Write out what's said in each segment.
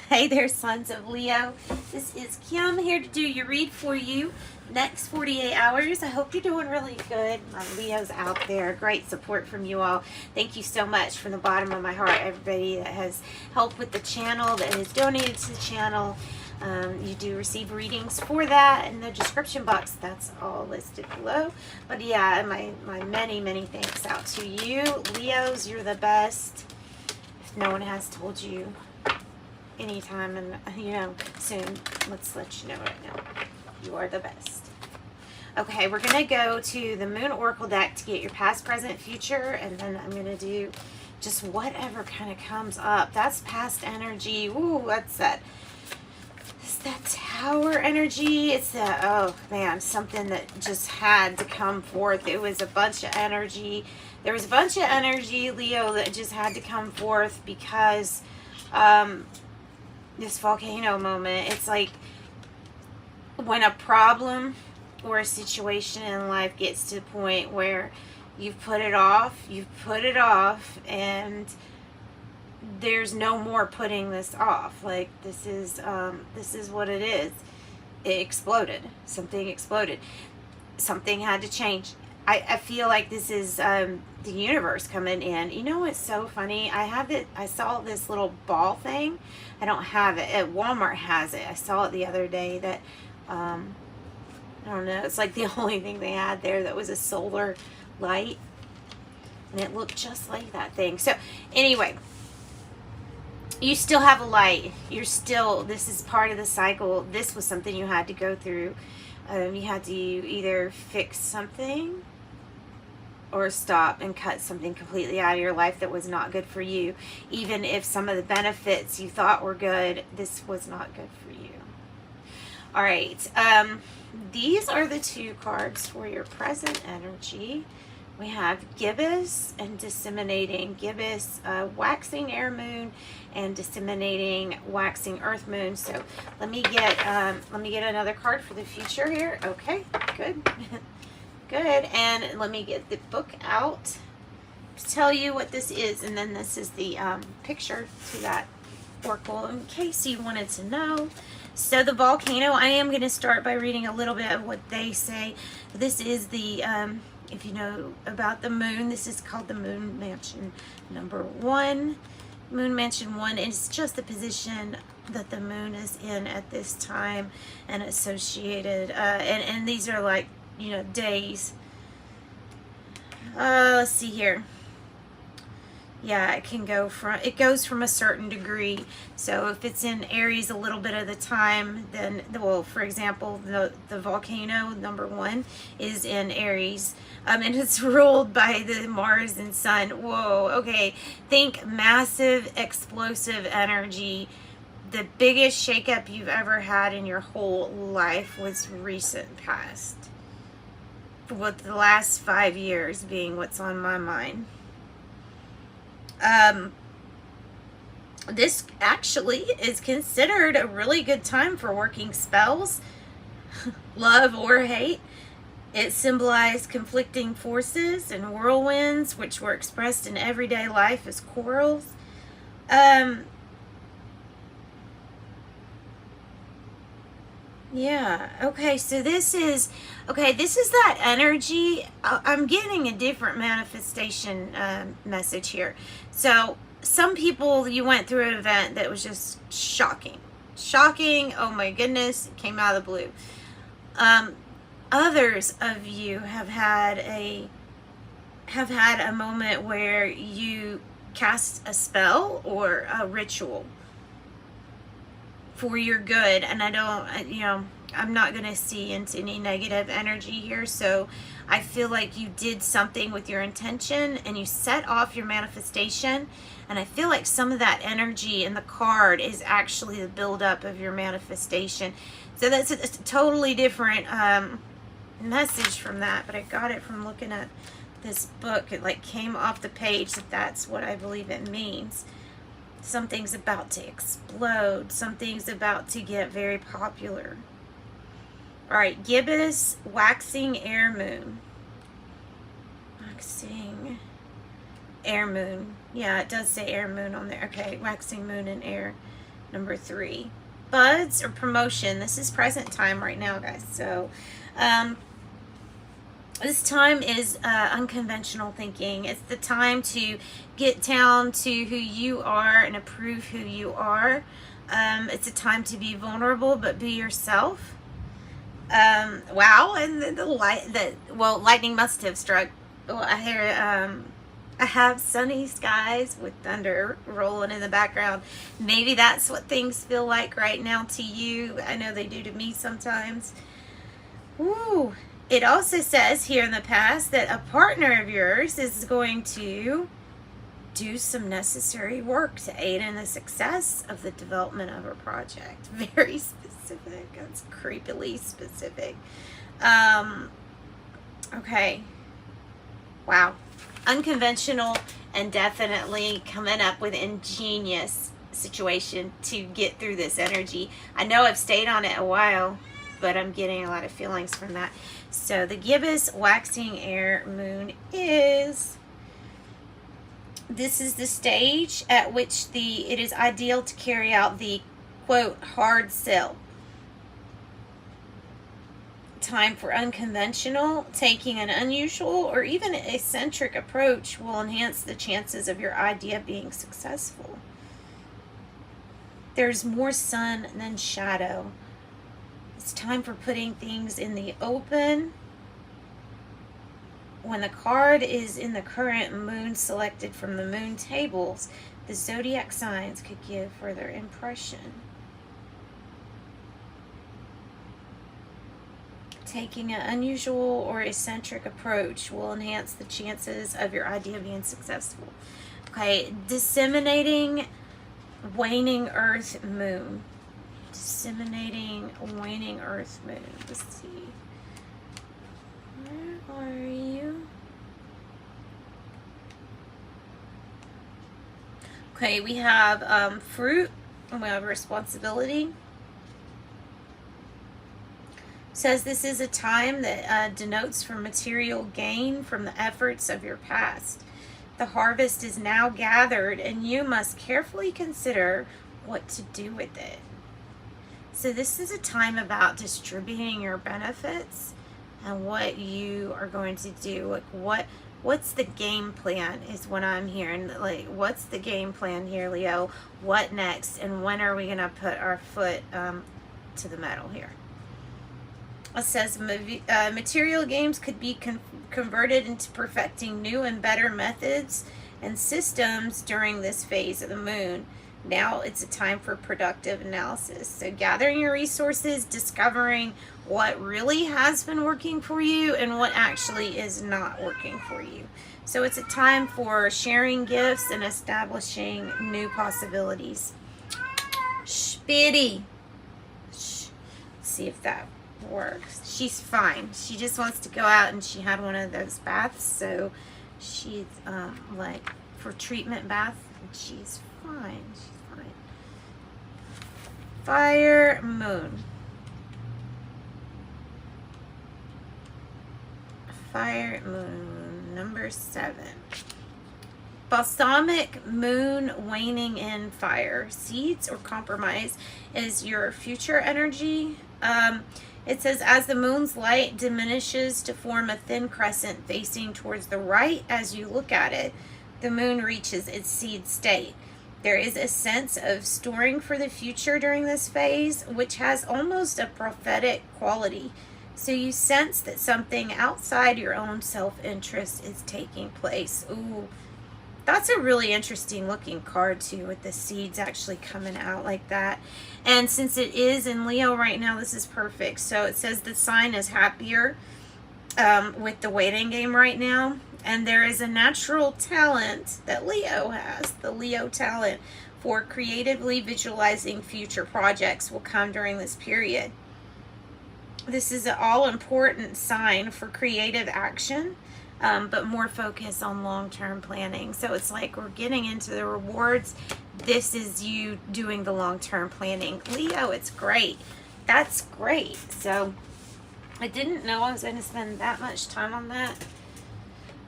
Hey there, sons of Leo. This is Kim here to do your read for you. Next 48 hours. I hope you're doing really good. My Leos out there. Great support from you all. Thank you so much from the bottom of my heart, everybody that has helped with the channel, that has donated to the channel. You do receive readings for that in the description box. That's all listed below. But yeah, my many thanks out to you. Leos, you're the best. If no one has told you anytime and soon, let's let you know right now, you are the best. Okay, we're gonna go to the Moon Oracle deck to get your past, present, future, and then I'm gonna do just whatever kind of comes up. That's past energy. Ooh, that's that. It's that Tower energy. It's the, oh man, something that just had to come forth. It was a bunch of energy. There was a bunch of energy, Leo, that just had to come forth because this volcano moment. It's like when a problem or a situation in life gets to the point where you've put it off, and there's no more putting this off. Like this is what it is. It exploded. Something exploded. Something had to change. I feel like this is the universe coming in. You know what's so funny? I saw this little ball thing. I don't have it. Walmart has it. I saw it the other day that, I don't know, it's like the only thing they had there that was a solar light. And it looked just like that thing. So anyway, you still have a light. This is part of the cycle. This was something you had to go through. You had to either fix something or stop and cut something completely out of your life that was not good for you. Even if some of the benefits you thought were good, this was not good for you. All right. These are the two cards for your present energy. We have gibbous and disseminating. Gibbous, waxing air moon, and disseminating waxing earth moon. So let me get another card for the future here. Okay, good. Good. And let me get the book out to tell you what this is, and then this is the picture to that oracle in case you wanted to know. So the volcano, I am going to start by reading a little bit of what they say. This is the if you know about the moon, this is called the Moon Mansion number 1. Moon Mansion 1 is just the position that the moon is in at this time and associated. And these are like, days. Let's see here. Yeah, it goes from a certain degree. So if it's in Aries a little bit of the time, then, well, for example, the volcano number 1 is in Aries. And it's ruled by the Mars and Sun. Whoa, okay. Think massive, explosive energy. The biggest shakeup you've ever had in your whole life was recent past. With the last 5 years being what's on my mind. This actually is considered a really good time for working spells, love or hate. It symbolized conflicting forces and whirlwinds, which were expressed in everyday life as quarrels. Yeah, okay, so this is that energy. I'm getting a different manifestation message here. So some people, you went through an event that was just shocking. Oh my goodness, it came out of the blue. Others of you have had a moment where you cast a spell or a ritual for your good, and I'm not going to see into any negative energy here. So I feel like you did something with your intention and you set off your manifestation, and I feel like some of that energy in the card is actually the buildup of your manifestation. So that's a totally different message from that, but I got it from looking at this book. It like came off the page that's what I believe it means. Something's about to explode. Something's about to get very popular. All right, gibbous, waxing air moon. Waxing air moon. Yeah, it does say air moon on there. Okay, waxing moon and air. Number 3, buds or promotion. This is present time right now, guys. So this time is unconventional thinking. It's the time to get down to who you are and approve who you are. It's a time to be vulnerable, but be yourself. Wow, and lightning must have struck. Well, I hear, I have sunny skies with thunder rolling in the background. Maybe that's what things feel like right now to you. I know they do to me sometimes. Woo. It also says here in the past that a partner of yours is going to do some necessary work to aid in the success of the development of a project. Very specific. That's creepily specific. Okay. Wow. Unconventional and definitely coming up with ingenious situation to get through this energy. I know I've stayed on it a while, but I'm getting a lot of feelings from that. So the gibbous waxing air moon is, this is the stage at which it is ideal to carry out the, quote, hard sell. Time for unconventional, taking an unusual or even eccentric approach will enhance the chances of your idea being successful. There's more sun than shadow. It's time for putting things in the open. When the card is in the current moon selected from the moon tables, the zodiac signs could give further impression. Taking an unusual or eccentric approach will enhance the chances of your idea being successful. Okay, disseminating waning earth moon. Disseminating waning earth moon. Let's see. Where are you? Okay, we have fruit, and we have responsibility. Says this is a time that denotes for material gain from the efforts of your past. The harvest is now gathered, and you must carefully consider what to do with it. So this is a time about distributing your benefits and what you are going to do. Like what's the game plan is what I'm hearing. Like, what's the game plan here, Leo? What next? And when are we going to put our foot to the metal here? It says material gains could be converted into perfecting new and better methods and systems during this phase of the moon. Now it's a time for productive analysis. So gathering your resources, discovering what really has been working for you and what actually is not working for you. So it's a time for sharing gifts and establishing new possibilities. Spitty. Shh. Let's see if that works. She's fine. She just wants to go out, and she had one of those baths, so she's like for treatment bath, and she's fine. She's fine. Fire moon. Fire moon number 7. Balsamic moon waning in fire. Seeds or compromise is your future energy. It says, as the moon's light diminishes to form a thin crescent facing towards the right as you look at it, the moon reaches its seed state. There is a sense of storing for the future during this phase, which has almost a prophetic quality. So you sense that something outside your own self-interest is taking place. Ooh, that's a really interesting looking card too, with the seeds actually coming out like that. And since it is in Leo right now, this is perfect. So it says the sign is happier with the waiting game right now. And there is a natural talent that Leo has. The Leo talent for creatively visualizing future projects will come during this period. This is an all-important sign for creative action, but more focus on long-term planning. So it's like we're getting into the rewards. This is you doing the long-term planning. Leo, it's great. That's great. So I didn't know I was going to spend that much time on that.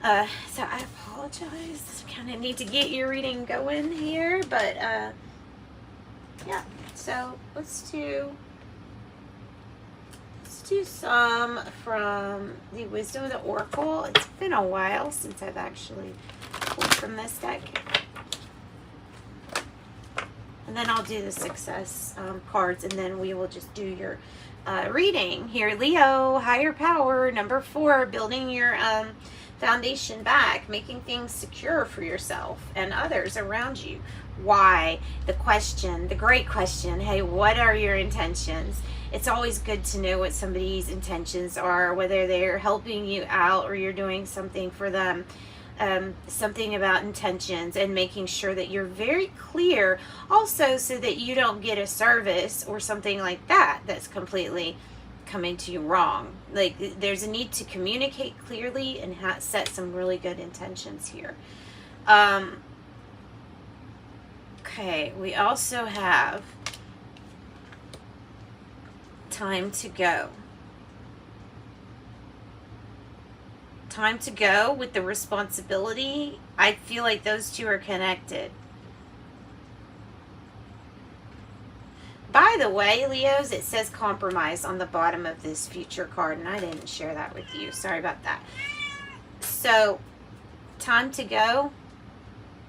So I apologize. Kind of need to get your reading going here, but Yeah, so let's do some from the Wisdom of the Oracle. It's been a while since I've actually pulled from this deck. And then I'll do the success cards, and then we will just do your reading. Here, Leo, higher power, number 4, building your foundation back, making things secure for yourself and others around you. Why? The question, the great question, hey, what are your intentions? It's always good to know what somebody's intentions are, whether they're helping you out or you're doing something for them. Something about intentions and making sure that you're very clear also, so that you don't get a service or something like that that's completely coming to you wrong. Like, there's a need to communicate clearly and set some really good intentions here. Okay, we also have time to go. Time to go with the responsibility. I feel like those two are connected. By the way, Leos, it says compromise on the bottom of this future card, and I didn't share that with you. Sorry about that. So, time to go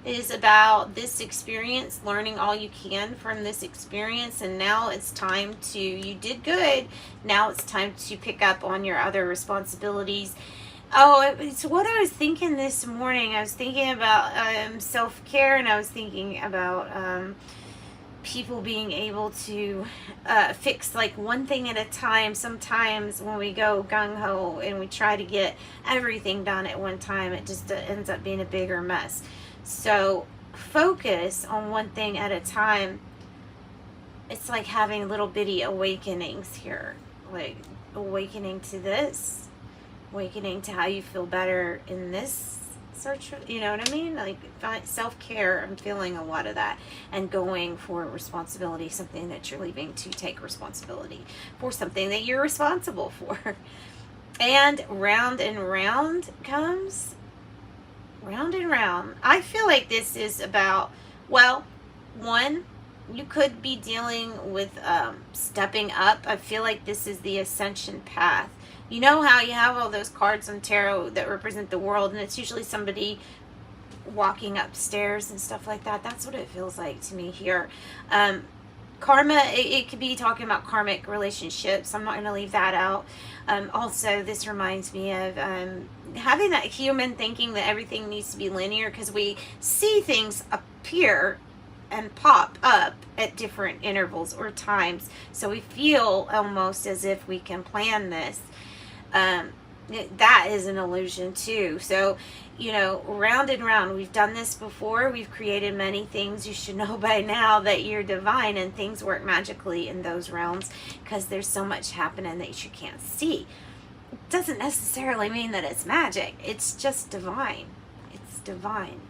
is about this experience, learning all you can from this experience, and now it's time to, you did good, now it's time to pick up on your other responsibilities. Oh, it's what I was thinking this morning. I was thinking about self-care, and I was thinking about people being able to fix like one thing at a time. Sometimes when we go gung-ho and we try to get everything done at one time, it just ends up being a bigger mess. So focus on one thing at a time. It's like having little bitty awakenings here, like awakening to this, awakening to how you feel better in this search, you know what I mean? Like self-care, I'm feeling a lot of that, and going for responsibility, something that you're leaving to take responsibility for, something that you're responsible for. And round comes round and round. I feel like this is about, well, one, you could be dealing with stepping up. I feel like this is the ascension path. You know how you have all those cards on tarot that represent the world, and it's usually somebody walking upstairs and stuff like that. That's what it feels like to me here. Karma, it could be talking about karmic relationships. I'm not going to leave that out. Also, this reminds me of having that human thinking that everything needs to be linear, because we see things appear and pop up at different intervals or times. So we feel almost as if we can plan this. That is an illusion too. So, you know, round and round. We've done this before. We've created many things. You should know by now that you're divine, and things work magically in those realms because there's so much happening that you can't see. It doesn't necessarily mean that it's magic. It's just divine. It's divine.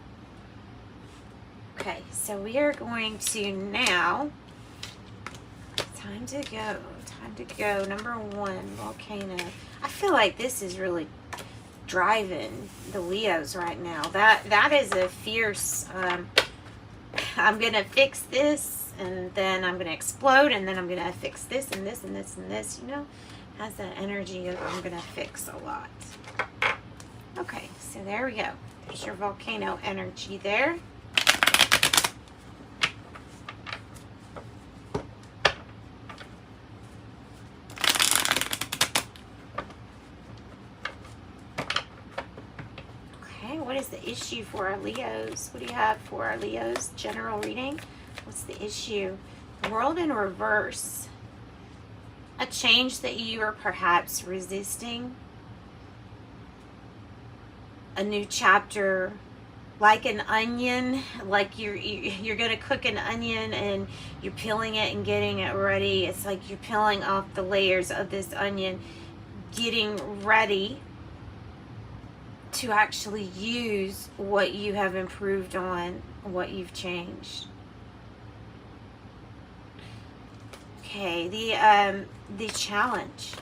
Okay, so we are going to now, time to go, number 1, volcano. I feel like this is really driving the Leos right now. That is a fierce, I'm going to fix this, and then I'm going to explode, and then I'm going to fix this, and this, and this, and this, you know? Has that energy of I'm going to fix a lot. Okay, so there we go. There's your volcano energy there. What is the issue for our Leos? What do you have for our Leos? General reading. What's the issue? World in reverse. A change that you are perhaps resisting. A new chapter. Like an onion. Like you're going to cook an onion and you're peeling it and getting it ready. It's like you're peeling off the layers of this onion. Getting ready to actually use what you have improved on, what you've changed. Okay, the challenge.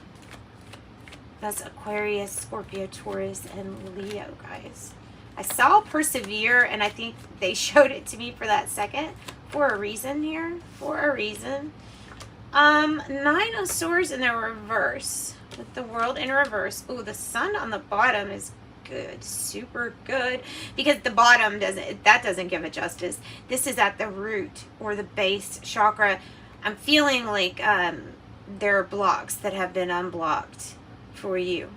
That's Aquarius, Scorpio, Taurus, and Leo, guys. I saw persevere, and I think they showed it to me for that second for a reason here. For a reason. Nine of Swords in the reverse. With the World in reverse. Ooh, the Sun on the bottom is good. Super good. Because the bottom doesn't give it justice. This is at the root or the base chakra. I'm feeling like there are blocks that have been unblocked for you.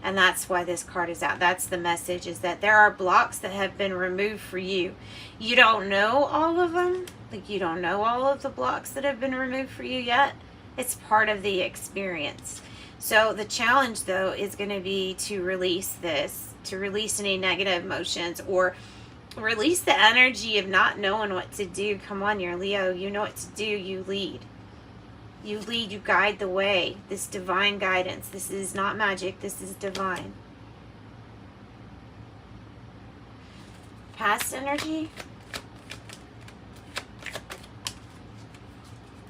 And that's why this card is out. That's the message, is that there are blocks that have been removed for you. You don't know all of them. Like, you don't know all of the blocks that have been removed for you yet. It's part of the experience. So the challenge, though, is going to be to release this, to release any negative emotions, or release the energy of not knowing what to do. Come on, you're Leo. You know what to do. You lead. You lead, you guide the way. This divine guidance. This is not magic. This is divine. Past energy.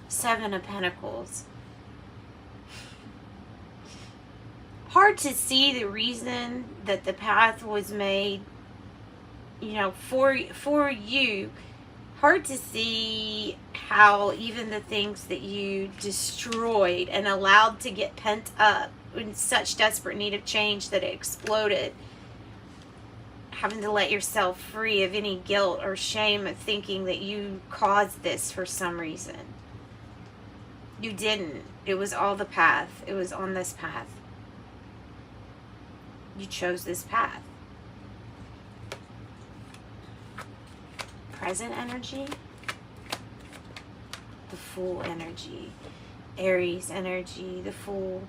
Seven of Pentacles. Hard to see the reason that the path was made, you know, for you. Hard to see how even the things that you destroyed and allowed to get pent up in such desperate need of change that it exploded, having to let yourself free of any guilt or shame of thinking that you caused this for some reason. You didn't. It was all the path. It was on this path. You chose this path. Present energy, the Fool energy, Aries energy, the Fool.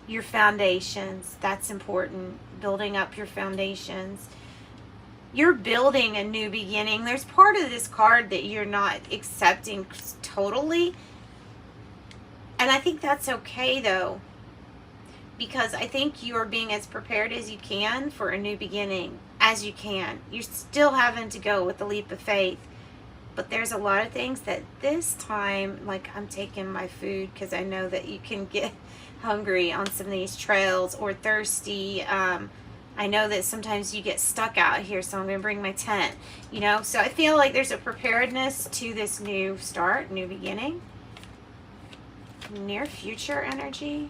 Your foundations, that's important. Building up your foundations. You're building a new beginning. There's part of this card that you're not accepting totally. And I think that's okay, though. Because I think you are being as prepared as you can for a new beginning. As you can. You're still having to go with the leap of faith. But there's a lot of things that this time, like I'm taking my food because I know that you can get hungry on some of these trails or thirsty. I know that sometimes you get stuck out here, so I'm going to bring my tent. You know, so I feel like there's a preparedness to this new start, new beginning. Near future energy.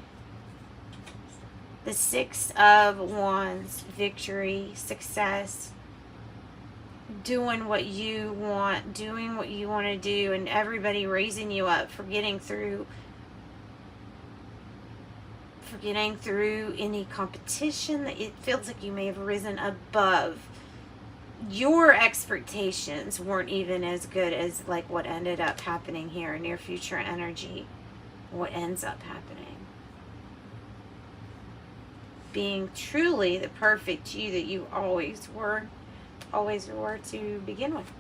The Six of Wands, victory, success, doing what you want to do, and everybody raising you up for getting through any competition that it feels like you may have risen above. Your expectations weren't even as good as like what ended up happening here in near future energy, what ends up happening. Being truly the perfect you that you always were to begin with.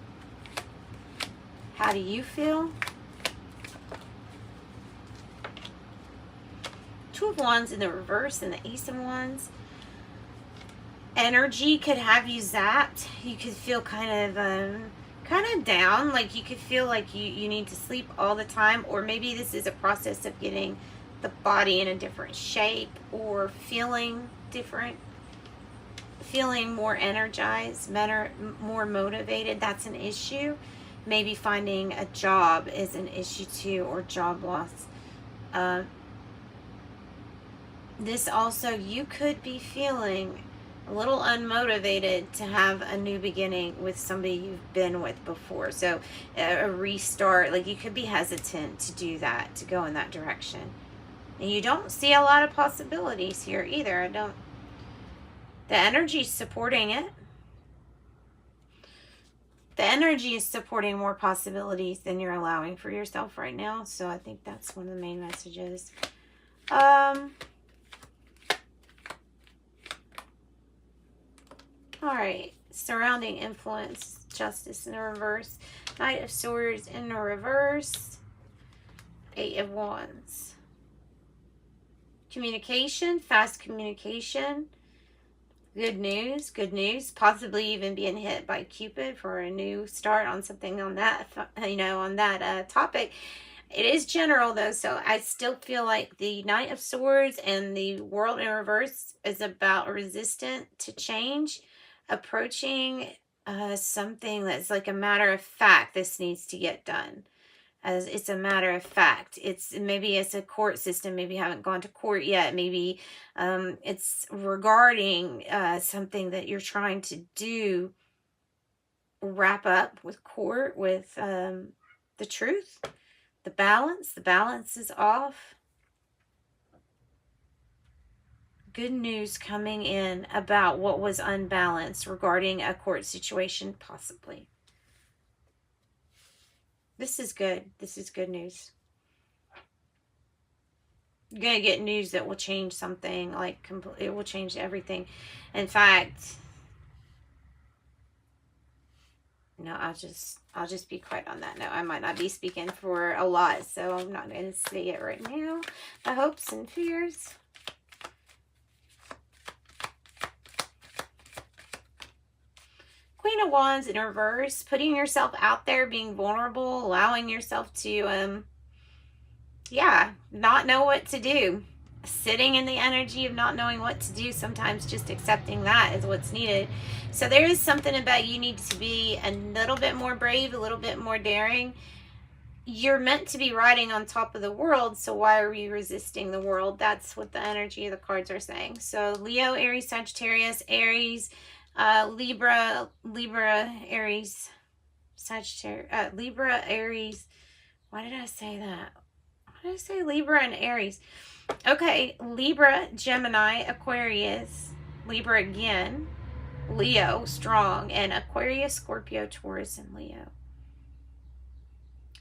How do you feel? Two of Wands in the reverse and the Ace of Wands. Energy could have you zapped. You could feel kind of down, like you could feel like you need to sleep all the time, or maybe this is a process of getting the body in a different shape, or feeling different, feeling more energized, more motivated. That's an issue. Maybe finding a job is an issue too, or job loss. This also, you could be feeling a little unmotivated to have a new beginning with somebody you've been with before. So a restart, like you could be hesitant to do that, to go in that direction. And you don't see a lot of possibilities here either. The energy is supporting it. The energy is supporting more possibilities than you're allowing for yourself right now. So I think that's one of the main messages. All right. Surrounding influence, justice in the reverse. Knight of Swords in the reverse. Eight of Wands. Communication, fast communication. Good news. Possibly even being hit by Cupid for a new start on something on that, on that topic. It is general though, so I still feel like the Knight of Swords and the World in reverse is about resistant to change, approaching something that's like a matter of fact, this needs to get done. As it's a matter of fact. Maybe it's a court system. Maybe you haven't gone to court yet. Maybe it's regarding something that you're trying to do. Wrap up with court, with the truth, the balance. The balance is off. Good news coming in about what was unbalanced regarding a court situation, possibly. This is good. This is good news. You're going to get news that will change something, like it will change everything. In fact, no, I'll just be quiet on that. No, I might not be speaking for a lot, so I'm not going to say it right now. My hopes and fears. Queen of Wands in reverse, putting yourself out there, being vulnerable, allowing yourself to, not know what to do. Sitting in the energy of not knowing what to do, sometimes just accepting that is what's needed. So there is something about you need to be a little bit more brave, a little bit more daring. You're meant to be riding on top of the world, so why are we resisting the world? That's what the energy of the cards are saying. So Leo, Aries, Sagittarius, Aries, Libra, Aries, Sagittarius, Libra, Aries. Why did I say that? Why did I say Libra and Aries? Okay, Libra, Gemini, Aquarius, Libra again, Leo, strong, and Aquarius, Scorpio, Taurus, and Leo.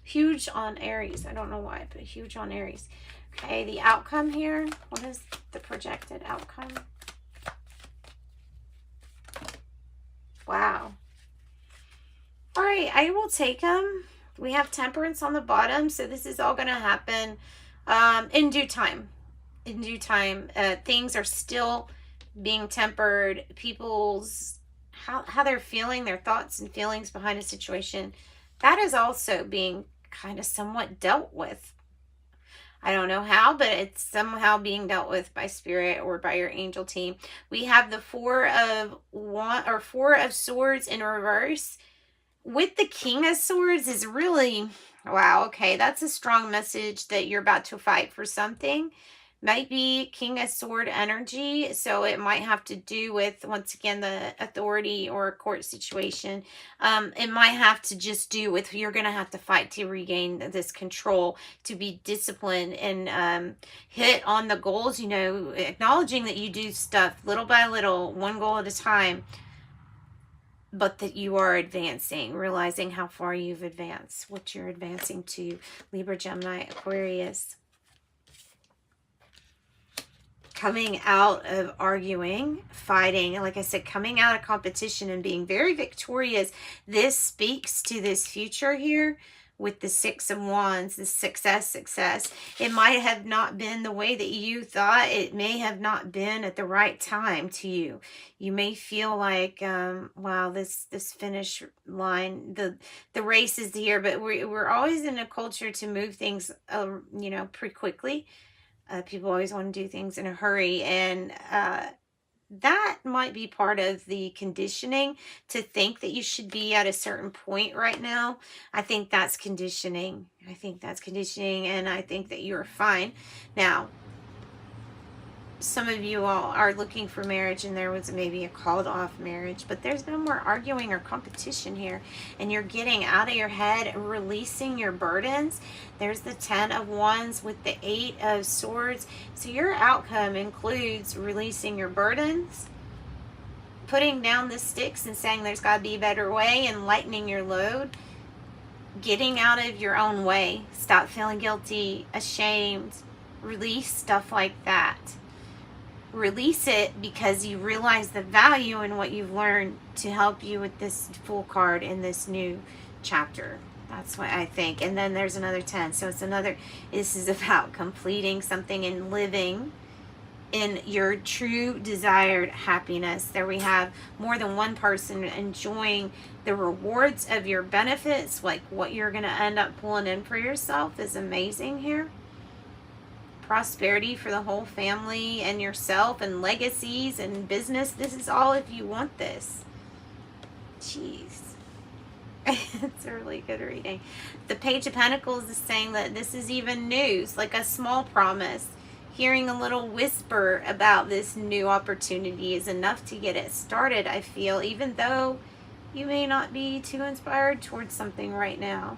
Huge on Aries. I don't know why, but huge on Aries. Okay, the outcome here. What is the projected outcome? Wow. All right, I will take them. We have Temperance on the bottom, so this is all going to happen in due time. In due time. Things are still being tempered. People's, how they're feeling, their thoughts and feelings behind a situation, that is also being kind of somewhat dealt with. I don't know how, but it's somehow being dealt with by spirit or by your angel team. We have the Four of Swords in reverse. With the King of Swords is really, wow, okay, that's a strong message that you're about to fight for something. Might be King of Sword energy, so it might have to do with, once again, the authority or court situation. It might have to just do with, you're going to have to fight to regain this control, to be disciplined and hit on the goals, you know, acknowledging that you do stuff little by little, one goal at a time, but that you are advancing, realizing how far you've advanced, what you're advancing to. Libra, Gemini, Aquarius. Coming out of arguing, fighting, and like I said, coming out of competition and being very victorious. This speaks to this future here with the Six of Wands, the success. It might have not been the way that you thought. It may have not been at the right time to you. You may feel like, wow, this finish line, the race is here, but we're always in a culture to move things, you know, pretty quickly. People always want to do things in a hurry, and that might be part of the conditioning to think that you should be at a certain point right now. I think that's conditioning. And I think that you're fine. Now, some of you all are looking for marriage, and there was maybe a called off marriage, but there's no more arguing or competition here, and you're getting out of your head and releasing your burdens. There's the 10 of Wands with the 8 of Swords. So your outcome includes releasing your burdens, putting down the sticks and saying there's got to be a better way, and lightening your load, getting out of your own way. Stop feeling guilty, ashamed, release stuff like that. Release it because you realize the value in what you've learned to help you with this Fool card in this new chapter. That's what I think. And then there's another 10. So it's another, this is about completing something and living in your true desired happiness. There we have more than one person enjoying the rewards of your benefits, like what you're going to end up pulling in for yourself is amazing here. Prosperity for the whole family and yourself, and legacies and business. This is all if you want this. Jeez. It's a really good reading. The Page of Pentacles is saying that this is even news, like a small promise. Hearing a little whisper about this new opportunity is enough to get it started, I feel, even though you may not be too inspired towards something right now.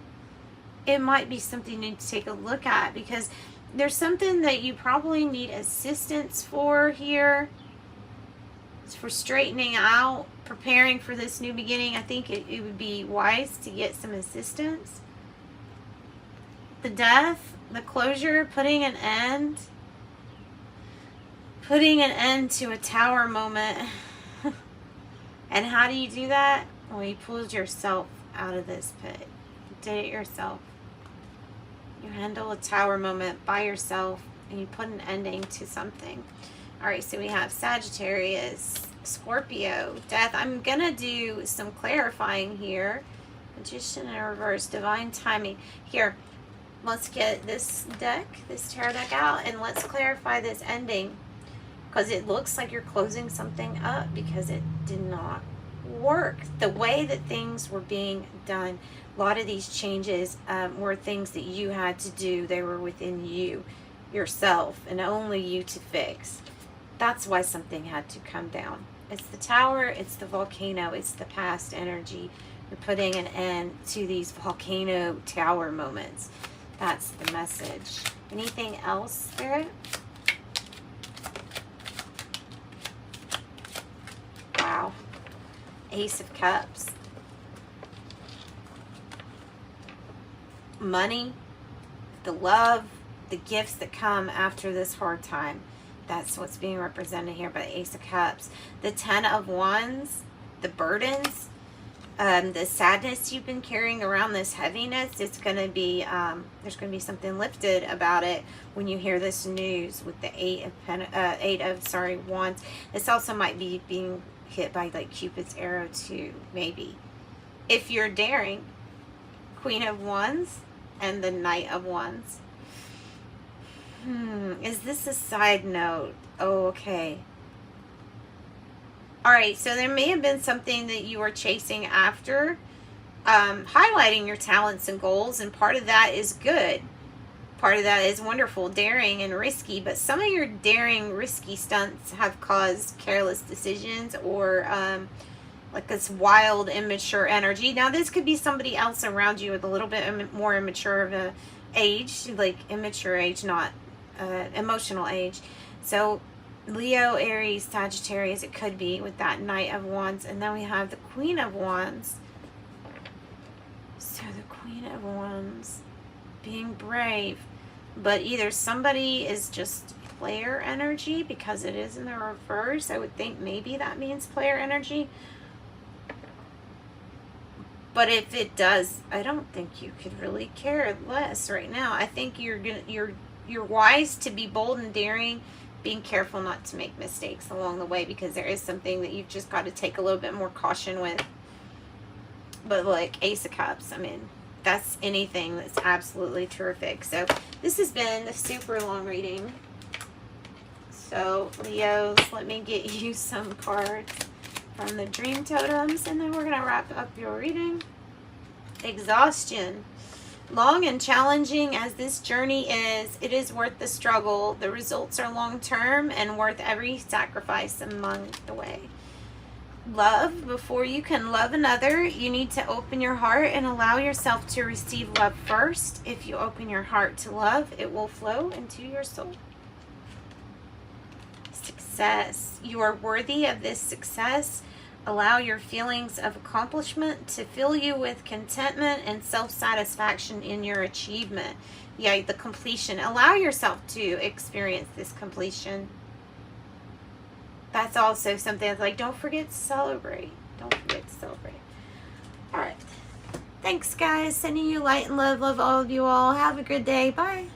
It might be something you need to take a look at, because there's something that you probably need assistance for here. It's for straightening out, preparing for this new beginning. I think it would be wise to get some assistance. The death, the closure, putting an end to a tower moment. And how do you do that? Well, you pulled yourself out of this pit. You did it yourself. You handle a tower moment by yourself, and you put an ending to something. All right, so we have Sagittarius, Scorpio, death. I'm going to do some clarifying here. Magician in reverse, divine timing. Here, let's get this deck, this tarot deck out, and let's clarify this ending. Because it looks like you're closing something up because it did not work the way that things were being done. A lot of these changes were things that you had to do. They were within you, yourself, and only you to fix. That's why something had to come down. It's the tower, it's the volcano, it's the past energy. You're putting an end to these volcano tower moments. That's the message. Anything else, Spirit? Wow. Ace of Cups. Money, the love, the gifts that come after this hard time. That's what's being represented here by the Ace of Cups. The 10 of Wands, the burdens, the sadness you've been carrying around, this heaviness, it's going to be, there's going to be something lifted about it when you hear this news with the Eight of Wands. This also might be being hit by like Cupid's arrow too, maybe. If you're daring, Queen of Wands and the Knight of Wands. Is this a side note? Oh, okay. Alright, so there may have been something that you were chasing after, highlighting your talents and goals, and part of that is good. Part of that is wonderful, daring and risky, but some of your daring, risky stunts have caused careless decisions or like this wild, immature energy. Now, this could be somebody else around you with a little bit more immature of a age, like immature age, not emotional age. So Leo, Aries, Sagittarius, it could be with that Knight of Wands. And then we have the Queen of Wands. So the Queen of Wands, being brave. But either somebody is just player energy because it is in the reverse. I would think maybe that means player energy. But if it does, I don't think you could really care less right now. I think you're wise to be bold and daring, being careful not to make mistakes along the way, because there is something that you've just got to take a little bit more caution with. But like Ace of Cups, I mean, that's anything that's absolutely terrific. So this has been a super long reading. So Leos, let me get you some cards from the Dream Totems, and then we're going to wrap up your reading. Exhaustion. Long and challenging as this journey is, it is worth the struggle. The results are long-term and worth every sacrifice along the way. Love. Before you can love another, you need to open your heart and allow yourself to receive love first. If you open your heart to love, it will flow into your soul. Success. You are worthy of this success. Allow your feelings of accomplishment to fill you with contentment and self-satisfaction in your achievement. Yeah, the completion. Allow yourself to experience this completion. That's also something that's like, don't forget to celebrate. Don't forget to celebrate. All right. Thanks, guys. Sending you light and love. Love all of you all. Have a good day. Bye.